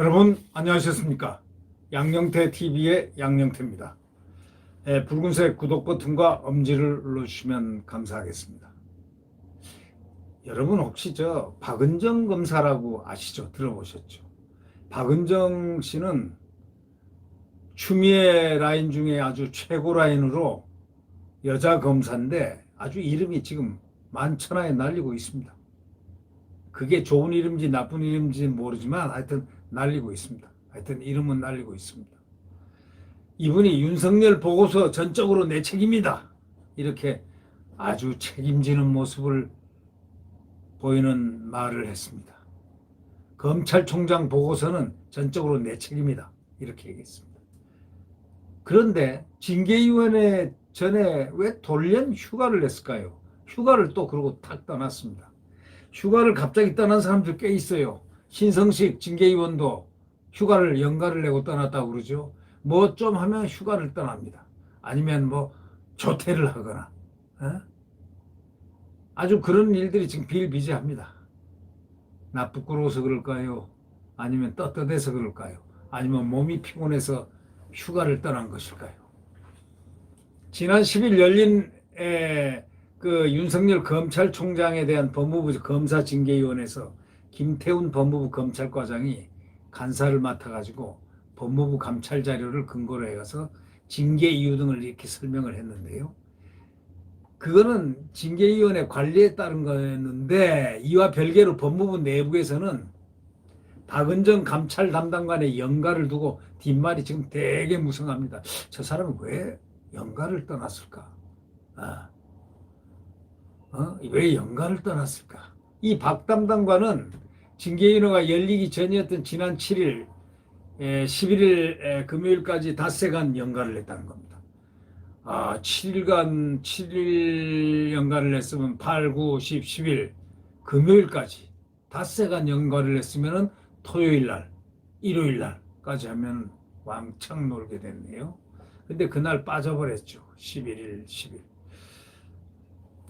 여러분 안녕하셨습니까? 양영태 TV의 양영태입니다. 붉은색 구독 버튼과 엄지를 눌러주시면 감사하겠습니다. 여러분 혹시 저 박은정 검사라고 아시죠? 들어보셨죠? 박은정 씨는 추미애 라인 중에 아주 최고 라인으로 여자 검사인데 아주 이름이 지금 만천하에 날리고 있습니다. 그게 좋은 이름인지 나쁜 이름인지 모르지만 하여튼 날리고 있습니다. 하여튼 이름은 날리고 있습니다. 이분이 윤석열 보고서 전적으로 내 책임이다. 이렇게 아주 책임지는 모습을 보이는 말을 했습니다. 검찰총장 보고서는 전적으로 내 책임이다. 이렇게 얘기했습니다. 그런데 징계위원회 전에 왜 돌연 휴가를 냈을까요? 휴가를 또 그러고 탁 떠났습니다. 휴가를 갑자기 떠난 사람들 꽤 있어요. 신성식 징계위원도 휴가를 연가를 내고 떠났다고 그러죠. 뭐 좀 하면 휴가를 떠납니다. 아니면 뭐 조퇴를 하거나 아주 그런 일들이 지금 비일비재합니다. 나 부끄러워서 그럴까요? 아니면 떳떳해서 그럴까요? 아니면 몸이 피곤해서 휴가를 떠난 것일까요? 지난 10일 열린 그 윤석열 검찰총장에 대한 법무부 검사징계위원회에서 김태훈 법무부 검찰과장이 간사를 맡아가지고 법무부 감찰 자료를 근거로 해서 징계 이유 등을 이렇게 설명을 했는데요. 그거는 징계위원회 관리에 따른 거였는데 이와 별개로 법무부 내부에서는 박은정 감찰 담당관의 연가를 두고 뒷말이 지금 되게 무성합니다. 저 사람은 왜 연가를 떠났을까? 왜 연가를 떠났을까? 이 박 담당관은 징계위원회가 열리기 전이었던 지난 7일, 11일 금요일까지 닷새간 연가를 했다는 겁니다. 7일 연가를 했으면 8, 9, 10, 10일 금요일까지 닷새간 연가를 했으면 토요일 날, 일요일 날까지 하면 왕창 놀게 됐네요. 근데 그날 빠져버렸죠. 11일, 10일.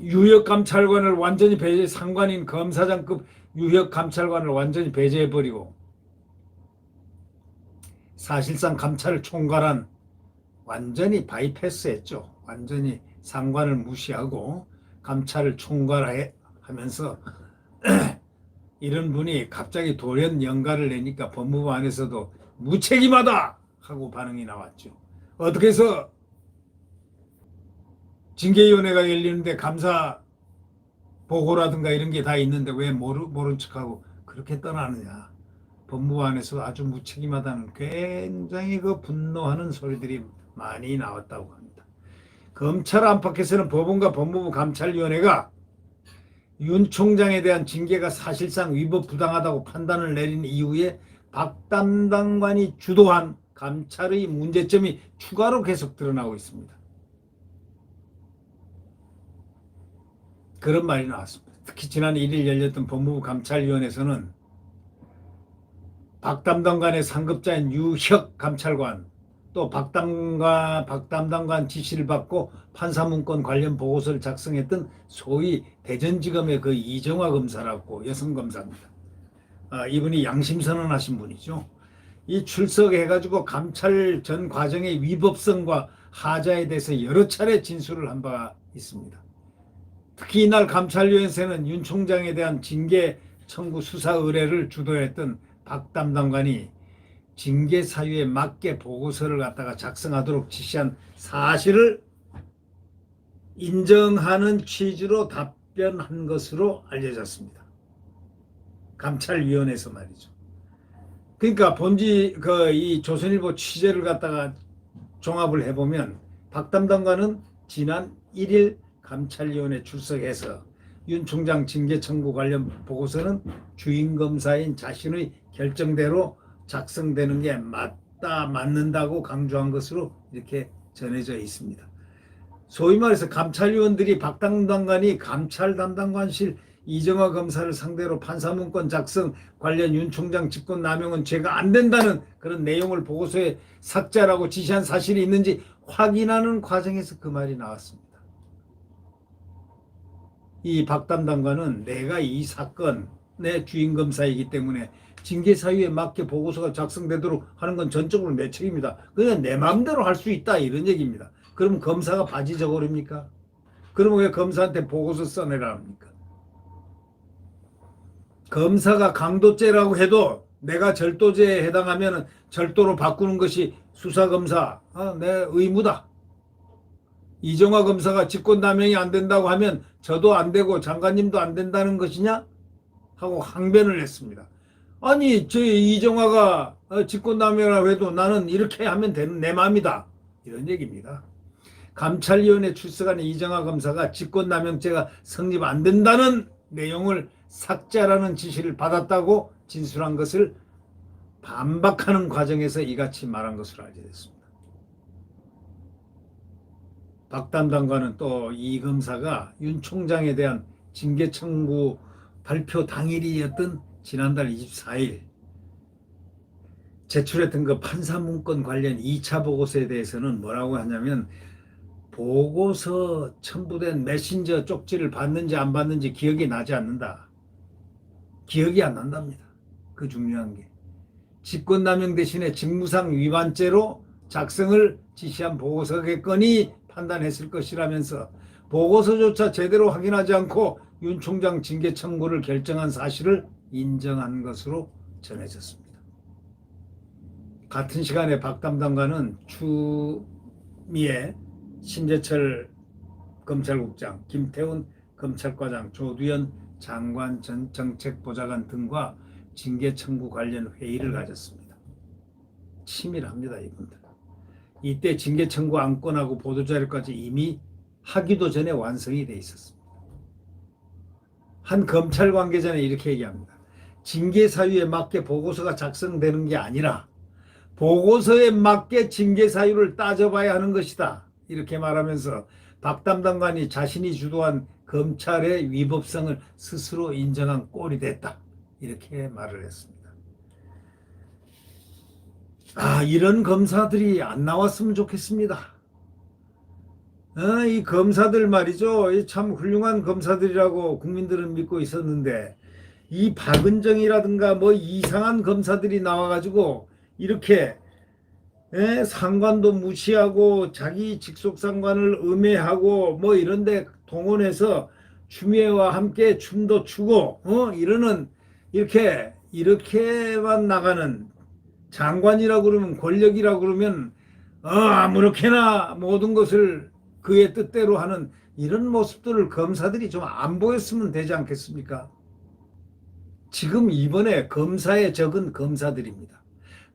유역감찰관을 완전히 배제, 상관인 검사장급 유역감찰관을 완전히 배제해버리고 사실상 감찰을 총괄한 완전히 바이패스했죠. 완전히 상관을 무시하고 감찰을 총괄하면서 이런 분이 갑자기 돌연 연가를 내니까 법무부 안에서도 무책임하다 하고 반응이 나왔죠. 어떻게 해서 징계위원회가 열리는데 감사 보고라든가 이런 게 다 있는데 왜 모른 척하고 그렇게 떠나느냐. 법무부 안에서 아주 무책임하다는 굉장히 그 분노하는 소리들이 많이 나왔다고 합니다. 검찰 안팎에서는 법원과 법무부 감찰위원회가 윤 총장에 대한 징계가 사실상 위법 부당하다고 판단을 내린 이후에 박 담당관이 주도한 감찰의 문제점이 추가로 계속 드러나고 있습니다. 그런 말이 나왔습니다. 특히 지난 1일 열렸던 법무부 감찰위원회에서는 박 담당관의 상급자인 유혁 감찰관 또 박 담당관 지시를 받고 판사문건 관련 보고서를 작성했던 소위 대전지검의 그 이정화 검사라고 여성 검사입니다. 이분이 양심선언하신 분이죠. 이 출석해가지고 감찰 전 과정의 위법성과 하자에 대해서 여러 차례 진술을 한 바가 있습니다. 특히 이날 감찰위원회에서는 윤 총장에 대한 징계 청구 수사 의뢰를 주도했던 박 담당관이 징계 사유에 맞게 보고서를 갖다가 작성하도록 지시한 사실을 인정하는 취지로 답변한 것으로 알려졌습니다. 감찰위원회에서 말이죠. 그러니까 이 조선일보 취재를 갖다가 종합을 해보면 박 담당관은 지난 1일 감찰위원회 출석해서 윤 총장 징계 청구 관련 보고서는 주임검사인 자신의 결정대로 작성되는 게 맞는다고 강조한 것으로 이렇게 전해져 있습니다. 소위 말해서 감찰위원들이 박 담당관이 감찰 담당관실 이정화 검사를 상대로 판사문건 작성 관련 윤 총장 직권 남용은 죄가 안 된다는 그런 내용을 보고서에 삭제하라고 지시한 사실이 있는지 확인하는 과정에서 그 말이 나왔습니다. 이 박 담당관은 내가 이 사건의 주임검사이기 때문에 징계 사유에 맞게 보고서가 작성되도록 하는 건 전적으로 내 책임이다. 그냥 내 마음대로 할 수 있다 이런 얘기입니다. 그럼 검사가 바지 저고립니까? 그러면 왜 검사한테 보고서 써내라 합니까? 검사가 강도죄라고 해도 내가 절도죄에 해당하면 절도로 바꾸는 것이 수사검사 내 의무다. 이정화 검사가 직권남용이 안 된다고 하면 저도 안 되고 장관님도 안 된다는 것이냐? 하고 항변을 했습니다. 아니 저 이정화가 직권남용이라고 해도 나는 이렇게 하면 되는 내 마음이다. 이런 얘기입니다. 감찰위원회 출석한 이정화 검사가 직권남용죄가 성립 안 된다는 내용을 삭제하라는 지시를 받았다고 진술한 것을 반박하는 과정에서 이같이 말한 것으로 알려졌습니다. 박 담당관은 또 이 검사가 윤 총장에 대한 징계 청구 발표 당일이었던 지난달 24일 제출했던 그 판사문건 관련 2차 보고서에 대해서는 뭐라고 하냐면 보고서 첨부된 메신저 쪽지를 받는지 안 받는지 기억이 나지 않는다. 기억이 안 난답니다. 그 중요한 게. 직권남용 대신에 직무상 위반죄로 작성을 지시한 보고서겠거니 판단했을 것이라면서 보고서조차 제대로 확인하지 않고 윤 총장 징계 청구를 결정한 사실을 인정한 것으로 전해졌습니다. 같은 시간에 박 담당관은 추미애 신재철 검찰국장, 김태훈 검찰과장, 조두현 장관 전 정책보좌관 등과 징계 청구 관련 회의를 가졌습니다. 치밀합니다, 이분들. 이때 징계 청구 안건하고 보도자료까지 이미 하기도 전에 완성이 돼 있었습니다. 한 검찰 관계자는 이렇게 얘기합니다. 징계 사유에 맞게 보고서가 작성되는 게 아니라 보고서에 맞게 징계 사유를 따져봐야 하는 것이다. 이렇게 말하면서 박 담당관이 자신이 주도한 검찰의 위법성을 스스로 인정한 꼴이 됐다. 이렇게 말을 했습니다. 이런 검사들이 안 나왔으면 좋겠습니다. 이 검사들 말이죠. 참 훌륭한 검사들이라고 국민들은 믿고 있었는데 이 박은정이라든가 뭐 이상한 검사들이 나와가지고 이렇게 상관도 무시하고 자기 직속 상관을 음해하고 뭐 이런데 동원해서 추미애와 함께 춤도 추고 이러는 이렇게만 나가는 장관이라고 그러면 권력이라고 그러면 아무렇게나 모든 것을 그의 뜻대로 하는 이런 모습들을 검사들이 좀 안 보였으면 되지 않겠습니까? 지금 이번에 검사의 적은 검사들입니다.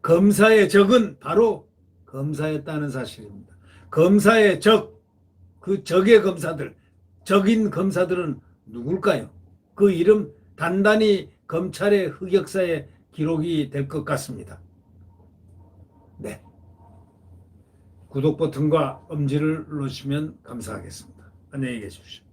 검사의 적은 바로 검사였다는 사실입니다. 검사의 적, 그 적의 검사들, 적인 검사들은 누굴까요? 그 이름 단단히 검찰의 흑역사에 기록이 될 것 같습니다. 네. 구독 버튼과 엄지를 누르시면 감사하겠습니다. 안녕히 계십시오.